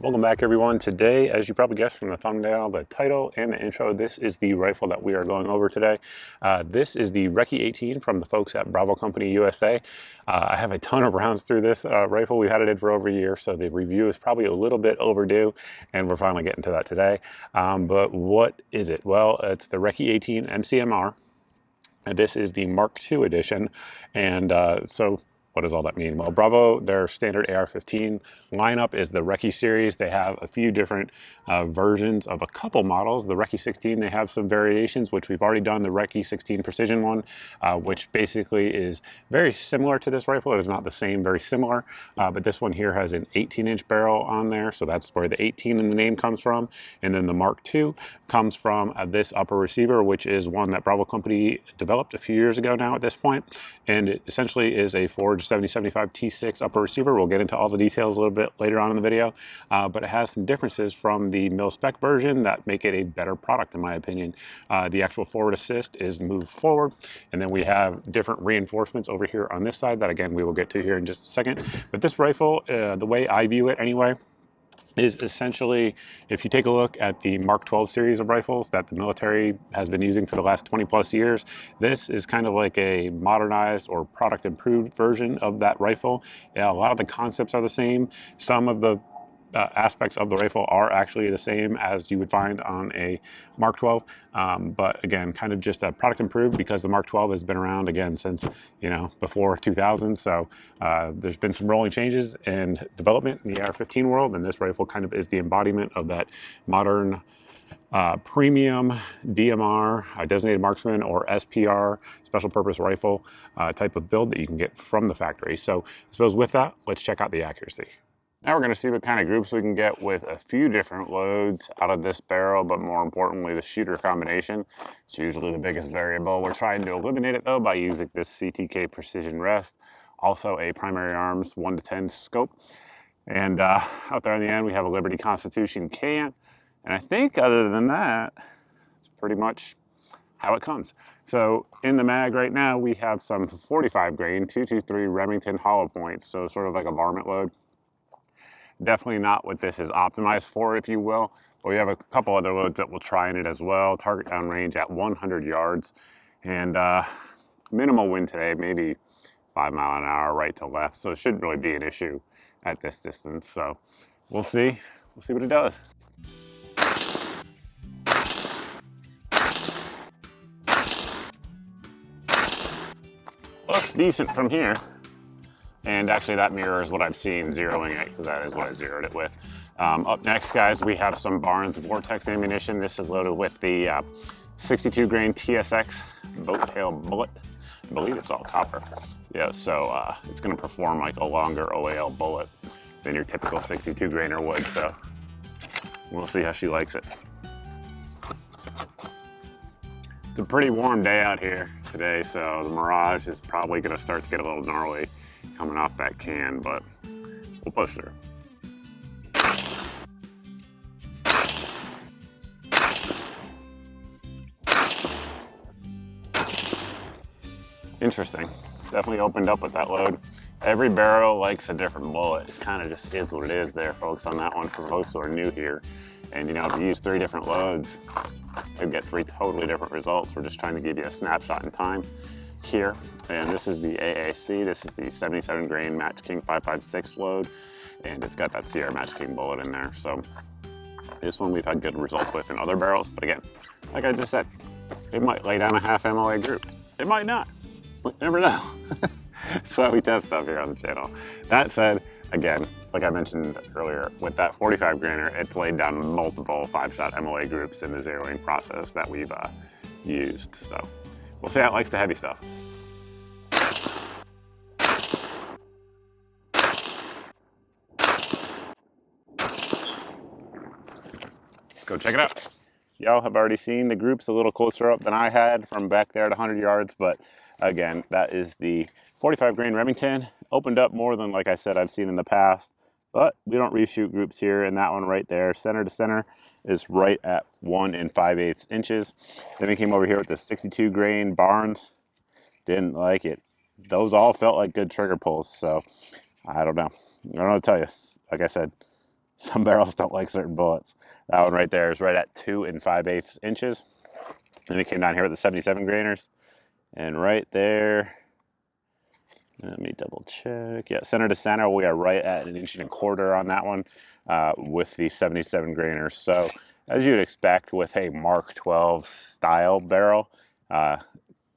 Welcome back, everyone. Today, as you probably guessed from the thumbnail, the title, and the intro, this is the rifle that we are going over today. This is the RECCE-18 from the folks at Bravo Company USA. I have a ton of rounds through this rifle. We've had it in for over a year, so the review is probably a little bit overdue, and we're finally getting to that today. But what is it? Well, it's the RECCE-18 MCMR. And this is the Mark II edition, and so what does all that mean? Well, Bravo, their standard AR-15 lineup is the RECCE series. They have a few different versions of a couple models. The RECCE-16, they have some variations, which we've already done. The RECCE-16 Precision one, which basically is very similar to this rifle. It is not the same, very similar, but this one here has an 18-inch barrel on there, so that's where the 18 in the name comes from. And then the Mark II comes from this upper receiver, which is one that Bravo Company developed a few years ago now at this point, and it essentially is a forged 7075 T6 upper receiver. We'll get into all the details a little bit later on in the video, but it has some differences from the mil spec version that make it a better product in my opinion. The actual forward assist is moved forward, and then we have different reinforcements over here on this side that again we will get to here in just a second. But this rifle, the way I view it anyway, is essentially, if you take a look at the Mark 12 series of rifles that the military has been using for the last 20 plus years, this is kind of like a modernized or product improved version of that rifle. Yeah, a lot of the concepts are the same. Some of the aspects of the rifle are actually the same as you would find on a Mark 12, but again, kind of just a product improved because the Mark 12 has been around again since, you know, before 2000. So there's been some rolling changes in development in the AR-15 world, and this rifle kind of is the embodiment of that modern premium DMR, designated marksman, or SPR, special purpose rifle type of build that you can get from the factory. So I suppose with that, let's check out the accuracy. Now we're going to see what kind of groups we can get with a few different loads out of this barrel, but more importantly, the shooter combination. It's usually the biggest variable. We're trying to eliminate it though by using this CTK Precision Rest, also a primary arms 1 to 10 scope. And out there in the end, we have a Liberty Constitution can. And I think other than that, it's pretty much how it comes. So in the mag right now, we have some 45 grain 223 Remington hollow points. So sort of like a varmint load. Definitely not what this is optimized for, if you will. But we have a couple other loads that we'll try in it as well. Target down range at 100 yards. And minimal wind today, maybe 5 mile an hour right to left. So it shouldn't really be an issue at this distance. So we'll see. We'll see what it does. Looks decent from here. And actually that mirrors what I've seen zeroing it, because that is what I zeroed it with. Up next, guys, we have some Barnes Vortex ammunition. This is loaded with the 62 grain TSX boat tail bullet. I believe it's all copper. Yeah, so it's gonna perform like a longer OAL bullet than your typical 62 grainer would. So we'll see how she likes it. It's a pretty warm day out here today, so the Mirage is probably gonna start to get a little gnarly coming off that can, but we'll push through. Interesting. Definitely opened up with that load. Every barrel likes a different bullet. It kind of just is what it is there, folks, on that one for folks who are new here. And you know, if you use 3 different loads, you'll get 3 totally different results. We're just trying to give you a snapshot in time here. And this is the AAC. This is the 77 grain Match King 5.56 load, and it's got that Sierra Match King bullet in there. So this one we've had good results with in other barrels, but again, like I just said, it might lay down a half MOA group. It might not. You never know. That's why we test stuff here on the channel. That said, again, like I mentioned earlier, with that 45 grainer, it's laid down multiple 5-shot MOA groups in the zeroing process that we've used. So we'll see how it likes the heavy stuff. Let's go check it out. Y'all have already seen the groups a little closer up than I had from back there at 100 yards, but again, that is the 45 grain Remington. Opened up more than, like I said, I've seen in the past, but we don't reshoot groups here. And that one right there, center to center, is right at 1 5/8 inches. Then we came over here with the 62 grain Barnes. Didn't like it. Those all felt like good trigger pulls, so I don't know. I don't know what to tell you. Like I said, Some barrels don't like certain bullets. That one right there is right at 2 5/8 inches. And it came down here with the 77 grainers. And right there, let me double check. Yeah, center to center, we are right at 1.25 inches on that one with the 77 grainers. So as you'd expect with a Mark 12 style barrel,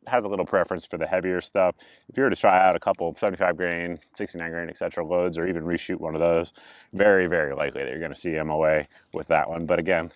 has a little preference for the heavier stuff. If you were to try out a couple of 75 grain, 69 grain, etc. loads, or even reshoot one of those, very, very likely that you're going to see MOA with that one. But again,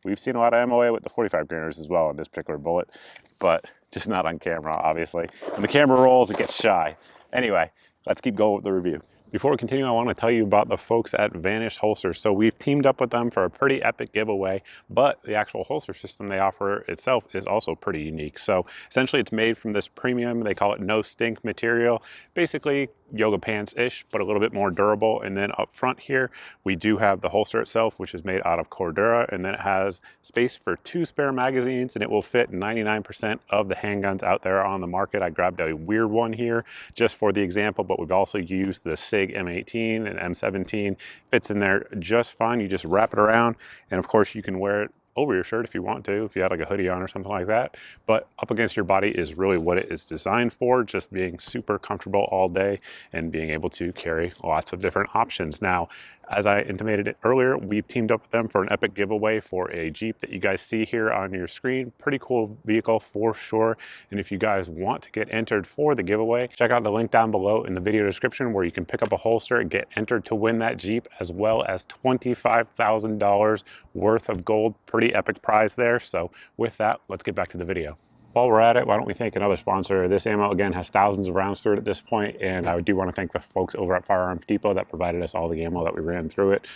we've seen a lot of MOA with the 45 grainers as well in this particular bullet, but just not on camera, obviously. When the camera rolls, it gets shy. Anyway, let's keep going with the review. Before we continue, I want to tell you about the folks at Vanish Holsters. So we've teamed up with them for a pretty epic giveaway, but the actual holster system they offer itself is also pretty unique. So essentially it's made from this premium, they call it no stink material, basically yoga pants-ish, but a little bit more durable. And then up front here, we do have the holster itself, which is made out of Cordura, and then it has space for 2 spare magazines, and it will fit 99% of the handguns out there on the market. I grabbed a weird one here just for the example, but we've also used the SIG M18 and M17. Fits in there just fine. You just wrap it around, and of course you can wear it over your shirt if you want to, if you had like a hoodie on or something like that. But up against your body is really what it is designed for, just being super comfortable all day and being able to carry lots of different options. Now, as I intimated it earlier, we've teamed up with them for an epic giveaway for a Jeep that you guys see here on your screen. Pretty cool vehicle for sure. And if you guys want to get entered for the giveaway, check out the link down below in the video description where you can pick up a holster and get entered to win that Jeep, as well as $25,000 worth of gold. Pretty epic prize there. So with that, let's get back to the video. While we're at it, why don't we thank another sponsor? This ammo, again, has thousands of rounds through it at this point, and I do want to thank the folks over at Firearms Depot that provided us all the ammo that we ran through it.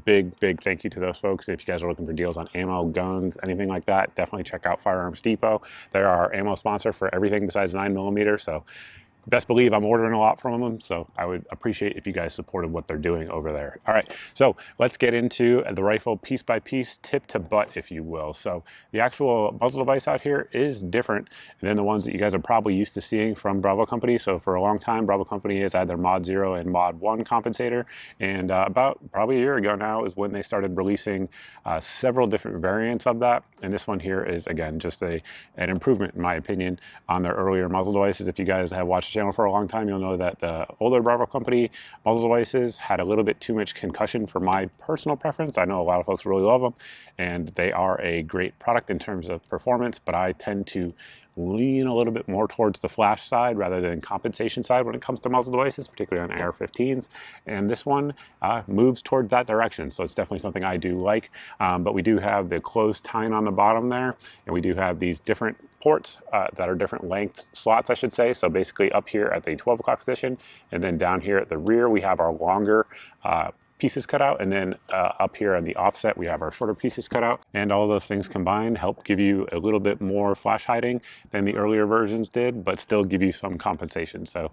Big thank you to those folks. If you guys are looking for deals on ammo, guns, anything like that, definitely check out Firearms Depot. They're our ammo sponsor for everything besides 9mm, so best believe I'm ordering a lot from them, so I would appreciate if you guys supported what they're doing over there. All right, so let's get into the rifle piece by piece, tip to butt, if you will. So the actual muzzle device out here is different than the ones that you guys are probably used to seeing from Bravo Company. So for a long time, Bravo Company has had their Mod 0 and Mod 1 compensator, and about probably a year ago now is when they started releasing several different variants of that. And this one here is, again, just an improvement, in my opinion, on their earlier muzzle devices. If you guys have watched channel for a long time, you'll know that the older Bravo Company muzzle devices had a little bit too much concussion for my personal preference. I know a lot of folks really love them, and they are a great product in terms of performance, but I tend to lean a little bit more towards the flash side rather than compensation side when it comes to muzzle devices, particularly on AR-15s. And this one moves towards that direction, so it's definitely something I do like. But we do have the closed tine on the bottom there, and we do have these different ports that are different length slots, I should say. So basically up here at the 12 o'clock position, and then down here at the rear, we have our longer pieces cut out, and then up here on the offset we have our shorter pieces cut out, and all those things combined help give you a little bit more flash hiding than the earlier versions did, but still give you some compensation. So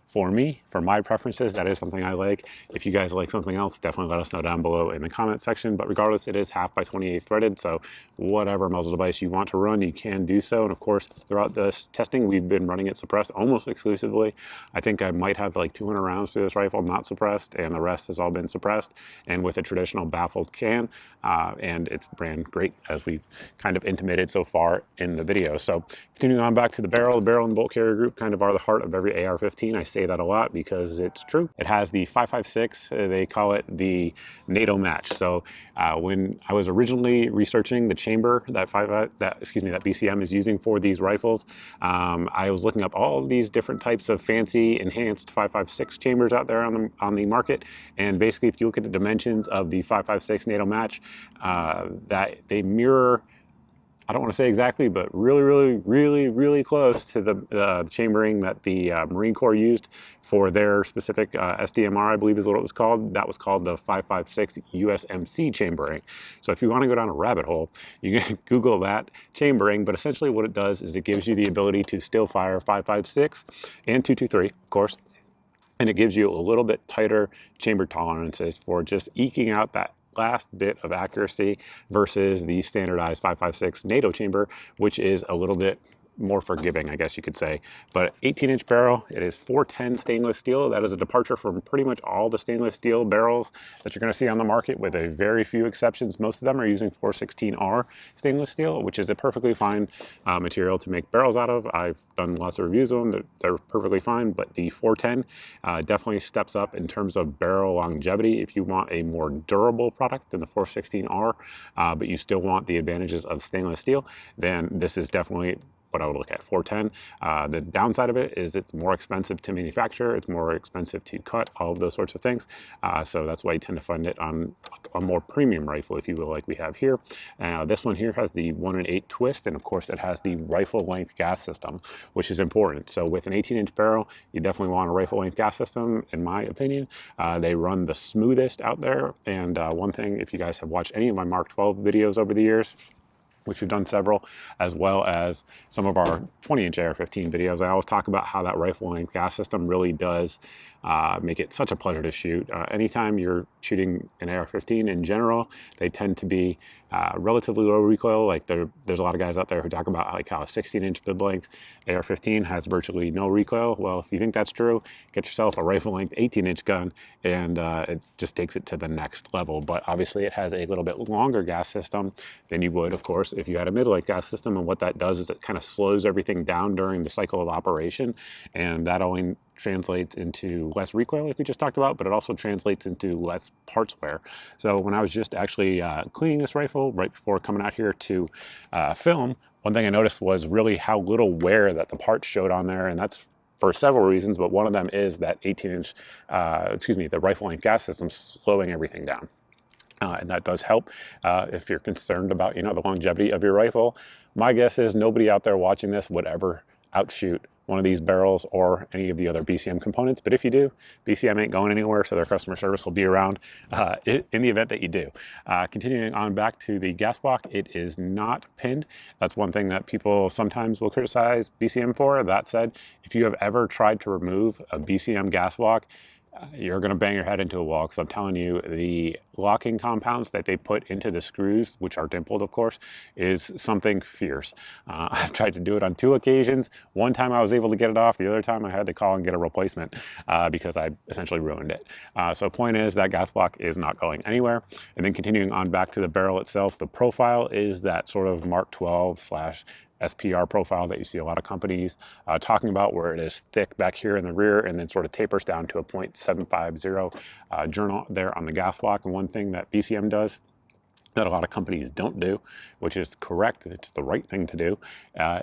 for me, for my preferences, that is something I like. If you guys like something else, definitely let us know down below in the comment section. But regardless, it is 1/2 x 28 threaded, so whatever muzzle device you want to run, you can do so. And of course, throughout this testing, we've been running it suppressed almost exclusively. I think I might have like 200 rounds through this rifle not suppressed, and the rest has all been suppressed, and with a traditional baffled can. And it's ran great, as we've kind of intimated so far in the video. So continuing on back to the barrel and bolt carrier group kind of are the heart of every AR-15. I say that a lot because it's true. It has the 5.56, they call it the NATO match. So when I was originally researching the chamber that BCM is using for these rifles, I was looking up all these different types of fancy enhanced 5.56 chambers out there on the market. And basically, if you look at the dimensions of the 5.56 NATO match, that they mirror, I don't want to say exactly, but really close to the chambering that the Marine Corps used for their specific SDMR, I believe is what it was called. That was called the 5.56 USMC chambering. So if you want to go down a rabbit hole, you can Google that chambering, but essentially what it does is it gives you the ability to still fire 5.56 and 223, of course, and it gives you a little bit tighter chamber tolerances for just eking out that last bit of accuracy versus the standardized 5.56 NATO chamber, which is a little bit more forgiving, I guess you could say. But 18-inch barrel, it is 410 stainless steel. That is a departure from pretty much all the stainless steel barrels that you're going to see on the market, with a very few exceptions. Most of them are using 416R stainless steel, which is a perfectly fine material to make barrels out of. I've done lots of reviews of them. They're perfectly fine, but the 410 definitely steps up in terms of barrel longevity. If you want a more durable product than the 416R, but you still want the advantages of stainless steel, then this is definitely what I would look at. 410. The downside of it is it's more expensive to manufacture, it's more expensive to cut, all of those sorts of things. So that's why you tend to find it on a more premium rifle, if you will, like we have here. This one here has the 1-in-8 twist, and of course it has the rifle length gas system, which is important. So with an 18-inch barrel, you definitely want a rifle length gas system, in my opinion. They run the smoothest out there. And one thing, if you guys have watched any of my Mark 12 videos over the years, which we've done several, as well as some of our 20-inch AR-15 videos, I always talk about how that rifle length gas system really does make it such a pleasure to shoot. Anytime you're shooting an AR-15 in general, they tend to be relatively low recoil. Like there's a lot of guys out there who talk about like how a 16-inch bib length AR-15 has virtually no recoil. Well, if you think that's true, get yourself a rifle length 18-inch gun, and it just takes it to the next level. But obviously it has a little bit longer gas system than you would, of course, if you had a mid-length gas system. And what that does is it kind of slows everything down during the cycle of operation, and that only translates into less recoil, like we just talked about, but it also translates into less parts wear. So when I was just actually cleaning this rifle right before coming out here to film, one thing I noticed was really how little wear that the parts showed on there, and that's for several reasons, but one of them is that 18-inch, the rifle length gas system slowing everything down. And that does help if you're concerned about, the longevity of your rifle. My guess is nobody out there watching this would ever outshoot one of these barrels or any of the other BCM components. But if you do, BCM ain't going anywhere, so their customer service will be around in the event that you do. Continuing on back to the gas block, it is not pinned. That's one thing that people sometimes will criticize BCM for. That said, if you have ever tried to remove a BCM gas block, you're going to bang your head into a wall, because I'm telling you, the locking compounds that they put into the screws, which are dimpled, of course, is something fierce. I've tried to do it on 2 occasions. One time I was able to get it off. The other time I had to call and get a replacement because I essentially ruined it. So point is, that gas block is not going anywhere. And then continuing on back to the barrel itself, the profile is that sort of Mark 12 / SPR profile that you see a lot of companies talking about, where it is thick back here in the rear and then sort of tapers down to a .750 journal there on the gas block. And one thing that BCM does that a lot of companies don't do, which is correct, it's the right thing to do,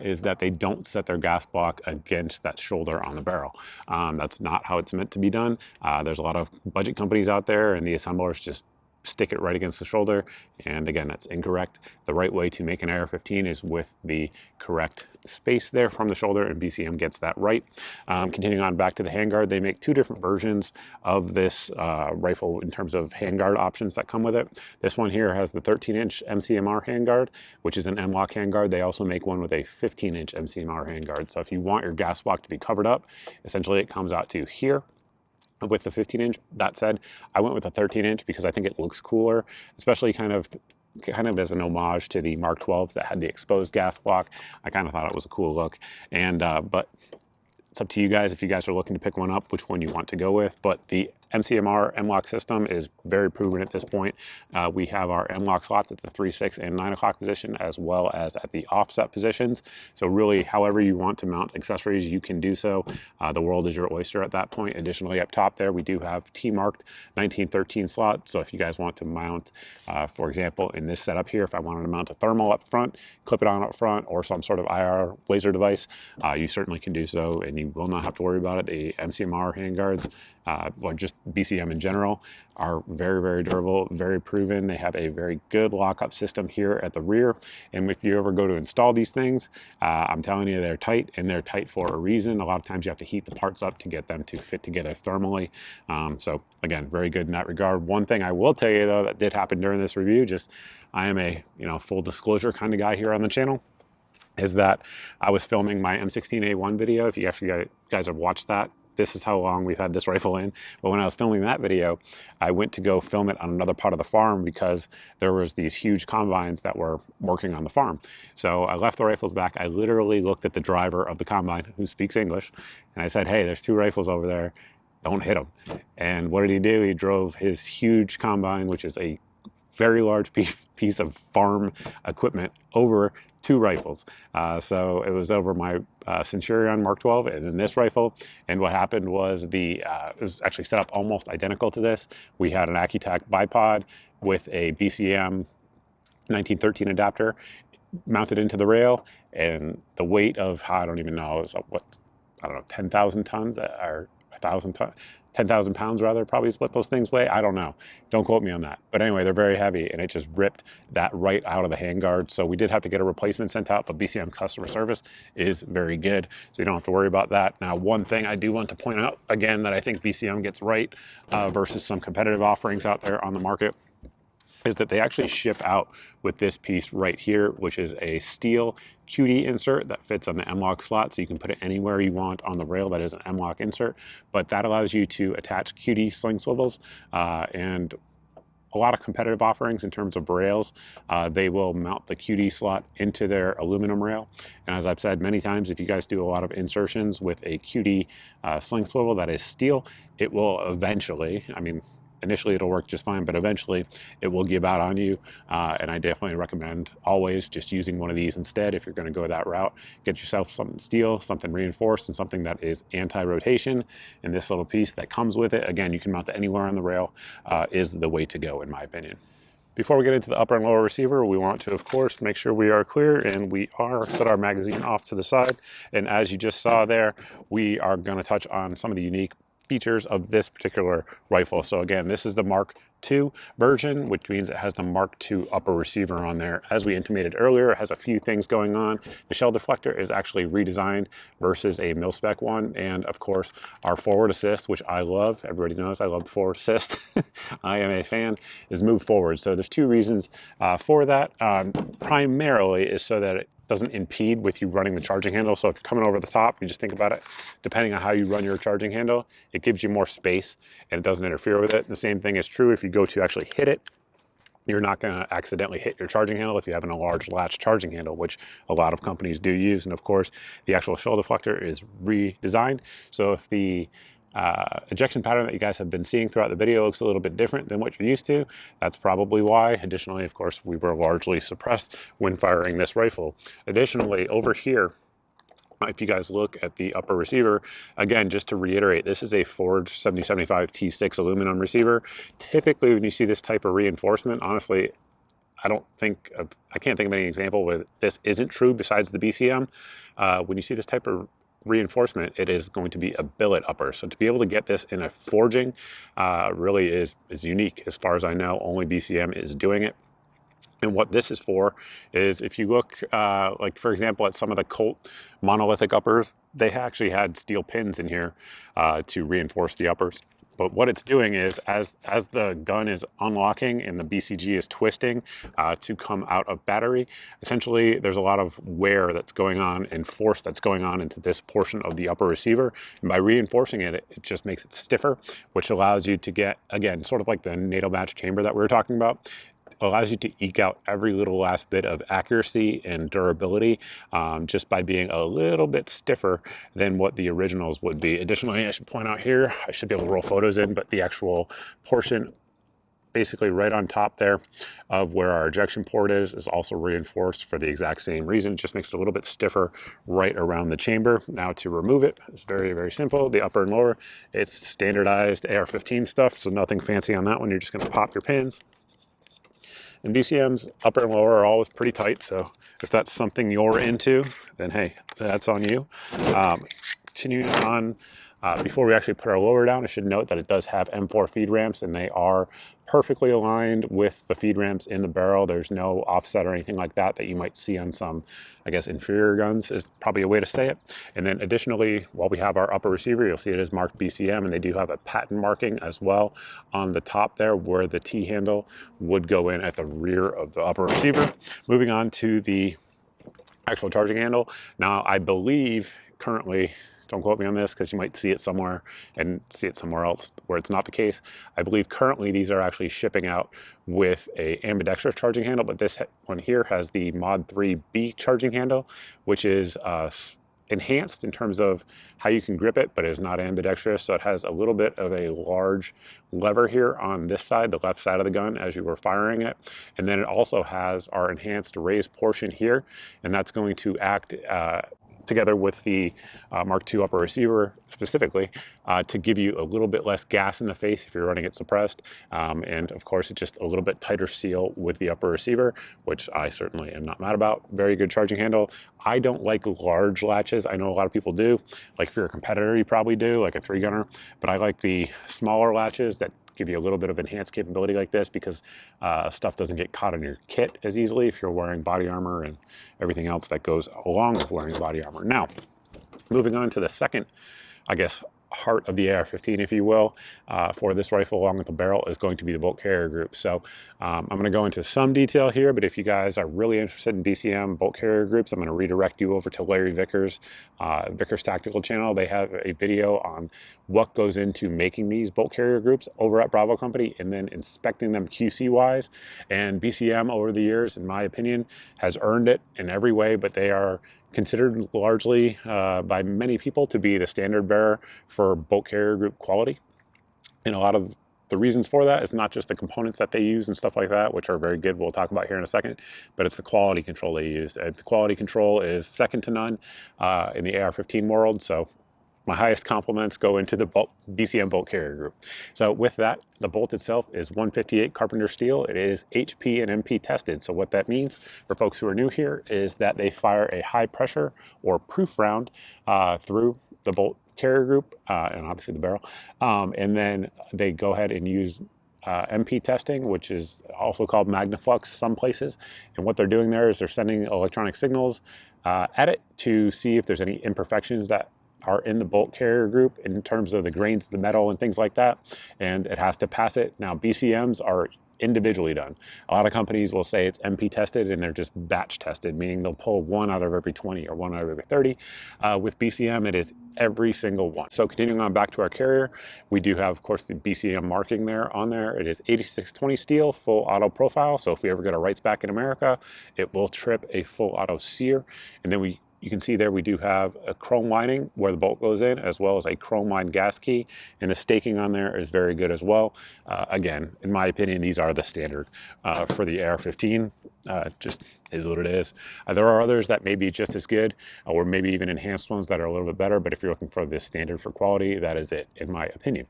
is that they don't set their gas block against that shoulder on the barrel. That's not how it's meant to be done. There's a lot of budget companies out there, and the assemblers just stick it right against the shoulder, and again, that's incorrect. The right way to make an AR-15 is with the correct space there from the shoulder, and BCM gets that right. Continuing on back to the handguard, they make 2 different versions of this rifle in terms of handguard options that come with it. This one here has the 13-inch MCMR handguard, which is an M-LOK handguard. They also make one with a 15-inch MCMR handguard. So if you want your gas block to be covered up, essentially it comes out to here with the 15-inch. That said, I went with the 13-inch because I think it looks cooler, especially kind of as an homage to the Mark 12s that had the exposed gas block. I kind of thought it was a cool look. And but it's up to you guys if you guys are looking to pick one up, which one you want to go with. But the MCMR M-LOK system is very proven at this point. We have our M-LOK slots at the 3, 6, and 9 o'clock position, as well as at the offset positions. So really, however you want to mount accessories, you can do so. The world is your oyster at that point. Additionally, up top there, we do have T-marked 1913 slots. So if you guys want to mount, for example, in this setup here, if I wanted to mount a thermal up front, clip it on up front, or some sort of IR laser device, you certainly can do so, and you will not have to worry about it. The MCMR handguards, or just BCM in general, are very, very durable, very proven. They have a very good lockup system here at the rear. And if you ever go to install these things, I'm telling you, they're tight, and they're tight for a reason. A lot of times you have to heat the parts up to get them to fit together thermally. So again, very good in that regard. One thing I will tell you though that did happen during this review, just I am a full disclosure kind of guy here on the channel, is that I was filming my M16A1 video. If you actually guys have watched that, this is how long we've had this rifle in. But when I was filming that video, I went to go film it on another part of the farm because there was these huge combines that were working on the farm. So I left the rifles back. I literally looked at the driver of the combine, who speaks English, and I said, hey, there's 2 rifles over there. Don't hit them. And what did he do? He drove his huge combine, which is a very large piece of farm equipment, over 2 rifles. So it was over my Centurion Mark 12 and then this rifle. And what happened was it was actually set up almost identical to this. We had an AccuTac bipod with a BCM 1913 adapter mounted into the rail, and the weight of, I don't even know, it was 10,000 tons or 1,000 tons. 10,000 pounds rather, probably is what those things weigh. I don't know. Don't quote me on that. But anyway, they're very heavy, and it just ripped that right out of the handguard. So we did have to get a replacement sent out, but BCM customer service is very good, so you don't have to worry about that. Now, one thing I do want to point out, again, that I think BCM gets right versus some competitive offerings out there on the market, is that they actually ship out with this piece right here, which is a steel QD insert that fits on the M-LOK slot, so you can put it anywhere you want on the rail. That is an M-LOK insert, but that allows you to attach QD sling swivels, and a lot of competitive offerings in terms of rails, they will mount the QD slot into their aluminum rail. And as I've said many times, if you guys do a lot of insertions with a QD sling swivel that is steel, it will eventually, initially it'll work just fine, but eventually it will give out on you. And I definitely recommend always just using one of these instead if you're going to go that route. Get yourself something steel, something reinforced, and something that is anti-rotation. And this little piece that comes with it, again, you can mount it anywhere on the rail, is the way to go in my opinion. Before we get into the upper and lower receiver, we want to, of course, make sure we are clear, and we are. Set our magazine off to the side. And as you just saw there, we are going to touch on some of the unique features of this particular rifle. So again, this is the Mark II version, which means it has the Mark II upper receiver on there. As we intimated earlier, it has a few things going on. The shell deflector is actually redesigned versus a mil-spec one. And of course, our forward assist, which I love, everybody knows I love forward assist, I am a fan, is moved forward. So there's 2 reasons for that. Primarily is so that it doesn't impede with you running the charging handle. So if you're coming over the top, you just think about it, depending on how you run your charging handle, it gives you more space and it doesn't interfere with it. The same thing is true if you go to actually hit it. You're not going to accidentally hit your charging handle if you have a large latch charging handle, which a lot of companies do use. And of course, the actual shell deflector is redesigned. So if the ejection pattern that you guys have been seeing throughout the video looks a little bit different than what you're used to, that's probably why. Additionally, of course, we were largely suppressed when firing this rifle. Additionally, over here, if you guys look at the upper receiver, again, just to reiterate, this is a Forge 7075 T6 aluminum receiver. Typically, when you see this type of reinforcement, honestly, I can't think of any example where this isn't true besides the BCM. When you see this type of reinforcement, it is going to be a billet upper. So to be able to get this in a forging really is unique. As far as I know, only BCM is doing it. And what this is for is, if you look, like for example, at some of the Colt monolithic uppers, they actually had steel pins in here to reinforce the uppers. But what it's doing is, as the gun is unlocking and the BCG is twisting to come out of battery, essentially there's a lot of wear that's going on and force that's going on into this portion of the upper receiver. And by reinforcing it, it just makes it stiffer, which allows you to get, again, sort of like the NATO match chamber that we were talking about, allows you to eke out every little last bit of accuracy and durability just by being a little bit stiffer than what the originals would be. Additionally, I should point out here, I should be able to roll photos in, but the actual portion basically right on top there of where our ejection port is also reinforced for the exact same reason. It just makes it a little bit stiffer right around the chamber. Now to remove it, it's very, very simple. The upper and lower, it's standardized AR-15 stuff, so nothing fancy on that one. You're just gonna pop your pins. And BCM's upper and lower are always pretty tight, so if that's something you're into, then hey, that's on you. Continuing on, before we actually put our lower down, I should note that it does have M4 feed ramps, and they are perfectly aligned with the feed ramps in the barrel. There's no offset or anything like that you might see on some, I guess, inferior guns is probably a way to say it. And then additionally, while we have our upper receiver, you'll see it is marked BCM, and they do have a patent marking as well on the top there where the T handle would go in at the rear of the upper receiver. Moving on to the actual charging handle. Now, I believe currently, Don't quote me on this because you might see it somewhere and see it somewhere else where it's not the case. I believe currently these are actually shipping out with a ambidextrous charging handle, but this one here has the Mod 3B charging handle, which is enhanced in terms of how you can grip it, but is not ambidextrous. So it has a little bit of a large lever here on this side, the left side of the gun as you were firing it. And then it also has our enhanced raised portion here, and that's going to act together with the Mark II upper receiver specifically to give you a little bit less gas in the face if you're running it suppressed. And of course, it's just a little bit tighter seal with the upper receiver, which I certainly am not mad about. Very good charging handle. I don't like large latches. I know a lot of people do. Like if you're a competitor, you probably do, like a 3-gunner. But I like the smaller latches that give you a little bit of enhanced capability like this, because stuff doesn't get caught in your kit as easily if you're wearing body armor and everything else that goes along with wearing body armor. Now, moving on to the second, I guess, heart of the AR-15, if you will, for this rifle along with the barrel is going to be the bolt carrier group. So I'm going to go into some detail here, but if you guys are really interested in BCM bolt carrier groups, I'm going to redirect you over to Larry Vickers' Vickers Tactical channel. They have a video on what goes into making these bolt carrier groups over at Bravo Company and then inspecting them QC wise. And BCM over the years, in my opinion, has earned it in every way, but they are considered largely by many people to be the standard bearer for bolt carrier group quality. And a lot of the reasons for that is not just the components that they use and stuff like that, which are very good, we'll talk about here in a second, but it's the quality control they use. The quality control is second to none in the AR-15 world. So my highest compliments go into the BCM bolt carrier group. So with that, the bolt itself is 158 Carpenter steel. It is HP and MP tested. So what that means for folks who are new here is that they fire a high pressure or proof round through the bolt carrier group and obviously the barrel. And then they go ahead and use MP testing, which is also called Magnaflux some places. And what they're doing there is they're sending electronic signals at it to see if there's any imperfections that are in the bolt carrier group in terms of the grains of the metal and things like that, and it has to pass it. Now, BCMs are individually done. A lot of companies will say it's MP tested and they're just batch tested, meaning they'll pull 1 out of every 20 or 1 out of every 30. With BCM, it is every single one. So continuing on back to our carrier, we do have, of course, the BCM marking there on there. It is 8620 steel, full auto profile. So if we ever get our rights back in America, it will trip a full auto sear. And then you can see there we do have a chrome lining where the bolt goes in, as well as a chrome lined gas key, and the staking on there is very good as well. Again, in my opinion, these are the standard for the AR-15. Just is what it is. There are others that may be just as good, or maybe even enhanced ones that are a little bit better, but if you're looking for this standard for quality, that is it, in my opinion.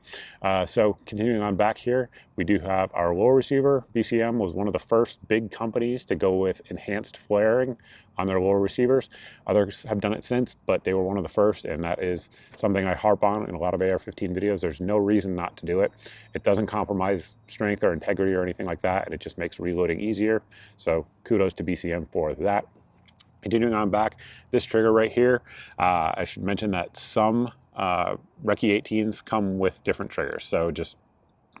So continuing on back here, we do have our lower receiver. BCM was one of the first big companies to go with enhanced flaring on their lower receivers. Others have done it since, but they were one of the first, and that is something I harp on in a lot of AR-15 videos. There's no reason not to do it. It doesn't compromise strength or integrity or anything like that, and it just makes reloading easier. So kudos to BCM for that. Continuing on back, this trigger right here, I should mention that some RECCE-18s come with different triggers. So just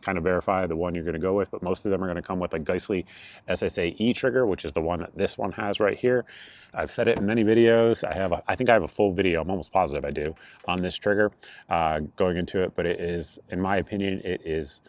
kind of verify the one you're going to go with, but most of them are going to come with a Geissele SSA-E trigger, which is the one that this one has right here. I've said it in many videos. I think I have a full video, I'm almost positive I do, on this trigger going into it, but it is, in my opinion, it is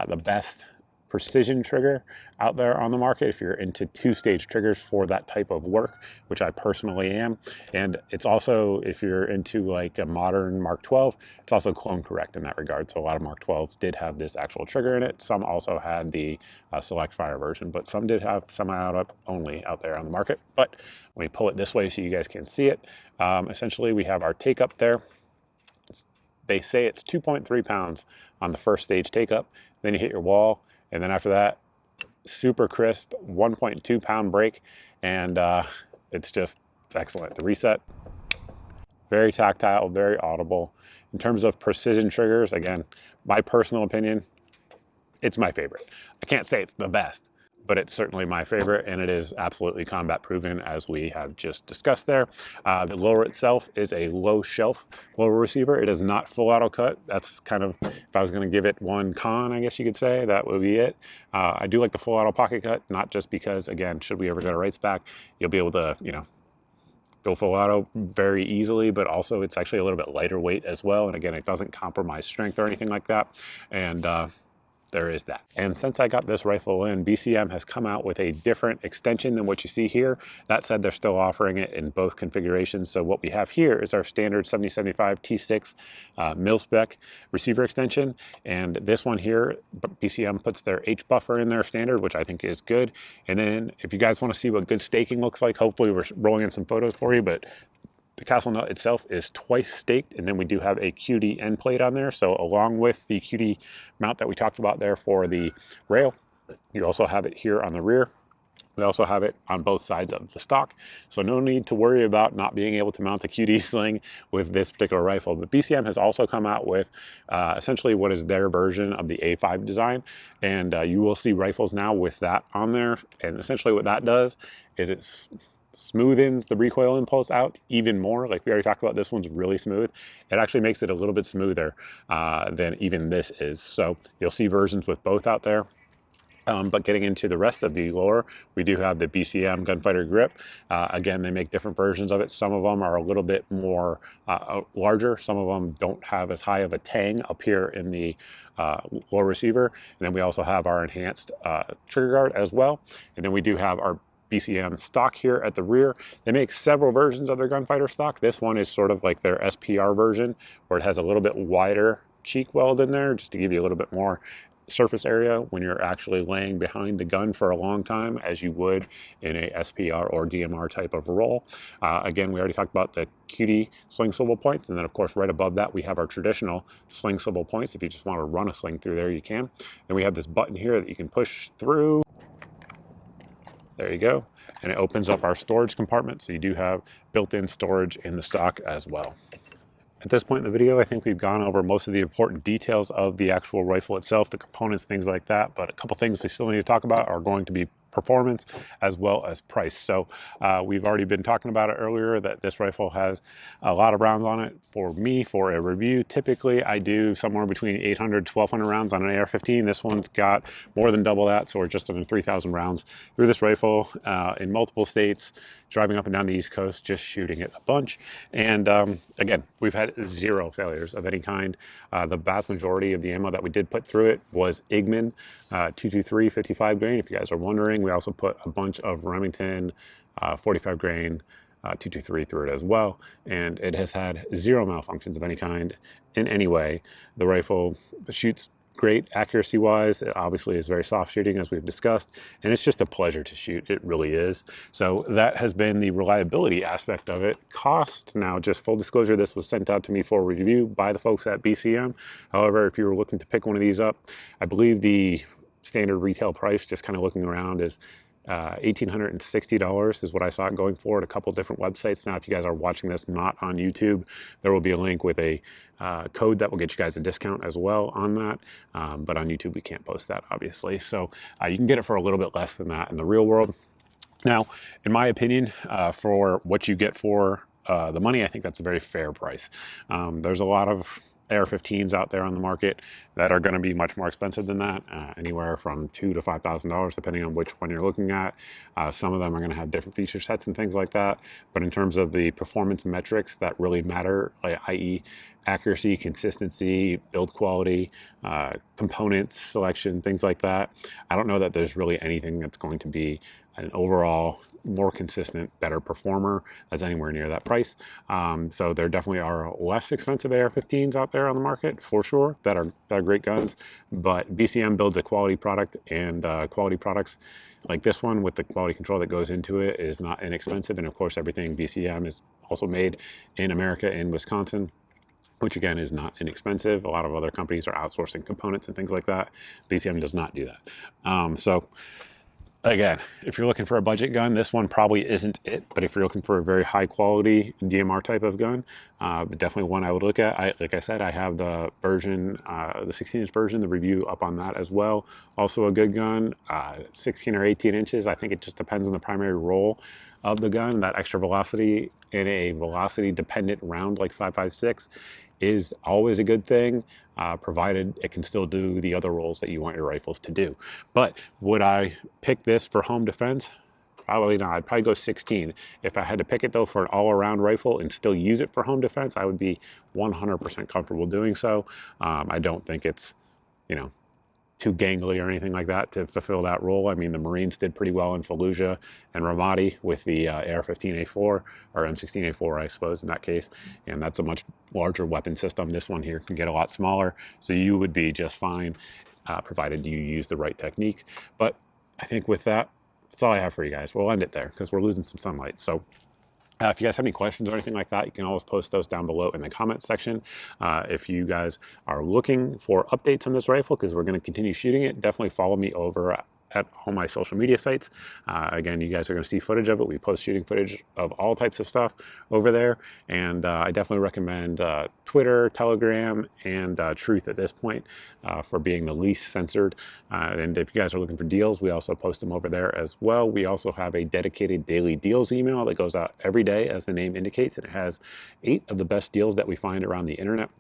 the best precision trigger out there on the market if you're into 2-stage triggers for that type of work, which I personally am. And it's also, if you're into like a modern Mark 12, it's also clone correct in that regard. So a lot of Mark 12s did have this actual trigger in it. Some also had the select fire version, but some did have semi-auto only out there on the market. But let me pull it this way so you guys can see it. Essentially, we have our take up there. They say it's 2.3 pounds on the first stage take up. Then you hit your wall. And then after that, super crisp 1.2 pound break. And it's excellent. The reset, very tactile, very audible. In terms of precision triggers, again, my personal opinion, it's my favorite. I can't say it's the best, but it's certainly my favorite, and it is absolutely combat proven, as we have just discussed there. The lower itself is a low shelf lower receiver. It is not full auto cut. That's kind of, if I was going to give it one con, I guess you could say, that would be it. I do like the full auto pocket cut, not just because, again, should we ever get our rights back, you'll be able to, Go full auto very easily, but also it's actually a little bit lighter weight as well. And again, it doesn't compromise strength or anything like that. And there is that. And since I got this rifle in, BCM has come out with a different extension than what you see here. That said, they're still offering it in both configurations. So what we have here is our standard 7075 T6 mil-spec receiver extension. And this one here, BCM puts their H buffer in there standard, which I think is good. And then if you guys want to see what good staking looks like, hopefully we're rolling in some photos for you, but the castle nut itself is twice staked, and then we do have a QD end plate on there. So along with the QD mount that we talked about there for the rail, you also have it here on the rear. We also have it on both sides of the stock. So no need to worry about not being able to mount the QD sling with this particular rifle. But BCM has also come out with essentially what is their version of the A5 design. And you will see rifles now with that on there. And essentially what that does is it's smoothens the recoil impulse out even more. Like we already talked about, this one's really smooth. It actually makes it a little bit smoother than even this is. So you'll see versions with both out there. But getting into the rest of the lore, we do have the BCM Gunfighter Grip. Again, they make different versions of it. Some of them are a little bit more larger. Some of them don't have as high of a tang up here in the lower receiver. And then we also have our enhanced trigger guard as well. And then we do have our BCM stock here at the rear. They make several versions of their gunfighter stock. This one is sort of like their SPR version, where it has a little bit wider cheek weld in there, just to give you a little bit more surface area when you're actually laying behind the gun for a long time, as you would in a SPR or DMR type of role. Again, we already talked about the QD sling swivel points, and then of course right above that we have our traditional sling swivel points. If you just want to run a sling through there, you can. Then we have this button here that you can push through. There you go. And it opens up our storage compartment. So you do have built-in storage in the stock as well. At this point in the video, I think we've gone over most of the important details of the actual rifle itself, the components, things like that. But a couple things we still need to talk about are going to be performance as well as price. So we've already been talking about it earlier, that this rifle has a lot of rounds on it. For me, for a review, typically I do somewhere between 800 to 1200 rounds on an AR-15. This one's got more than double that, so we're just under 3,000 rounds through this rifle in multiple states, driving up and down the East Coast, just shooting it a bunch. And again, we've had zero failures of any kind. The vast majority of the ammo that we did put through it was Igman 223 55 grain, if you guys are wondering. We also put a bunch of Remington 45 grain 223 through it as well, and it has had zero malfunctions of any kind in any way. The rifle shoots great accuracy wise. It obviously is very soft shooting, as we've discussed, and it's just a pleasure to shoot. It really is. So that has been the reliability aspect of it. Cost, now just full disclosure, this was sent out to me for review by the folks at BCM. However, if you were looking to pick one of these up, I believe the standard retail price, just kind of looking around, is $1,860 is what I saw it going for at a couple different websites. Now, if you guys are watching this not on YouTube, there will be a link with a code that will get you guys a discount as well on that. But on YouTube, we can't post that, obviously. So you can get it for a little bit less than that in the real world. Now, in my opinion, for what you get for the money, I think that's a very fair price. There's a lot of AR-15s out there on the market that are going to be much more expensive than that, anywhere from $2,000 to $5,000 depending on which one you're looking at. Some of them are going to have different feature sets and things like that, but in terms of the performance metrics that really matter, i.e. accuracy, consistency, build quality, components selection, things like that, I don't know that there's really anything that's going to be an overall more consistent, better performer that's anywhere near that price. So there definitely are less expensive AR-15s out there on the market, for sure, that are great guns. But BCM builds a quality product, and quality products like this one with the quality control that goes into it is not inexpensive. And of course, everything BCM is also made in America, in Wisconsin, which again is not inexpensive. A lot of other companies are outsourcing components and things like that. BCM does not do that. So again, if you're looking for a budget gun, this one probably isn't it. But if you're looking for a very high quality DMR type of gun, definitely one I would look at. Like I said, I have the version, the 16-inch version, the review up on that as well. Also a good gun, 16 or 18 inches. I think it just depends on the primary role of the gun. That extra velocity in a velocity dependent round like 5.56 is always a good thing, provided it can still do the other roles that you want your rifles to do. But would I pick this for home defense? Probably not. I'd probably go 16. If I had to pick it though for an all-around rifle and still use it for home defense, I would be 100% comfortable doing so. I don't think it's, you know, too gangly or anything like that to fulfill that role. I mean, the Marines did pretty well in Fallujah and Ramadi with the AR-15A4 or M16A4, I suppose, in that case. And that's a much larger weapon system. This one here can get a lot smaller, so you would be just fine, provided you use the right technique. But I think with that, that's all I have for you guys. We'll end it there because we're losing some sunlight. So if you guys have any questions or anything like that, you can always post those down below in the comments section. If you guys are looking for updates on this rifle, because we're going to continue shooting it, definitely follow me over at all my social media sites. Again, you guys are going to see footage of it. We post shooting footage of all types of stuff over there. And I definitely recommend Twitter, Telegram, and Truth at this point for being the least censored. And if you guys are looking for deals, we also post them over there as well. We also have a dedicated daily deals email that goes out every day, as the name indicates. And it has 8 of the best deals that we find around the internet.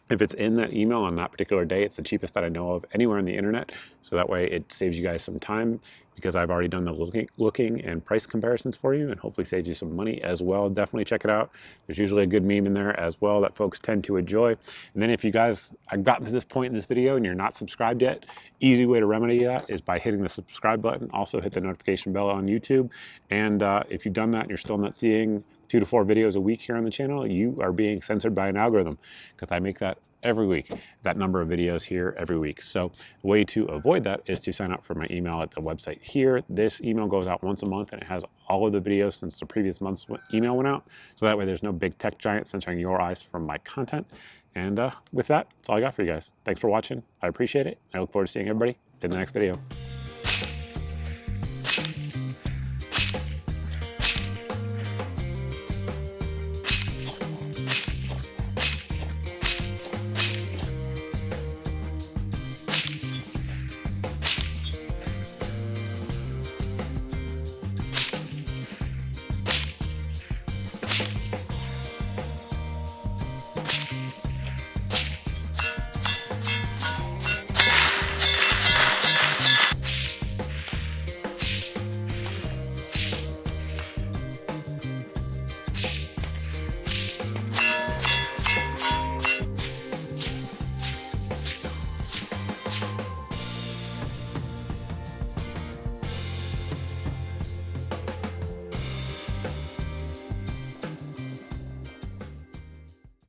If it's in that email on that particular day, it's the cheapest that I know of anywhere on the internet. So that way it saves you guys some time, because I've already done the looking and price comparisons for you, and hopefully saves you some money as well. Definitely check it out. There's usually a good meme in there as well that folks tend to enjoy. And then if you guys have gotten to this point in this video and you're not subscribed yet, easy way to remedy that is by hitting the subscribe button. Also hit the notification bell on YouTube. And if you've done that and you're still not seeing 2 to 4 videos a week here on the channel, you are being censored by an algorithm, because I make that every week, that number of videos here every week. So the way to avoid that is to sign up for my email at the website here. This email goes out once a month, and it has all of the videos since the previous month's email went out. So that way there's no big tech giant censoring your eyes from my content. And with that, that's all I got for you guys. Thanks for watching. I appreciate it. I look forward to seeing everybody in the next video.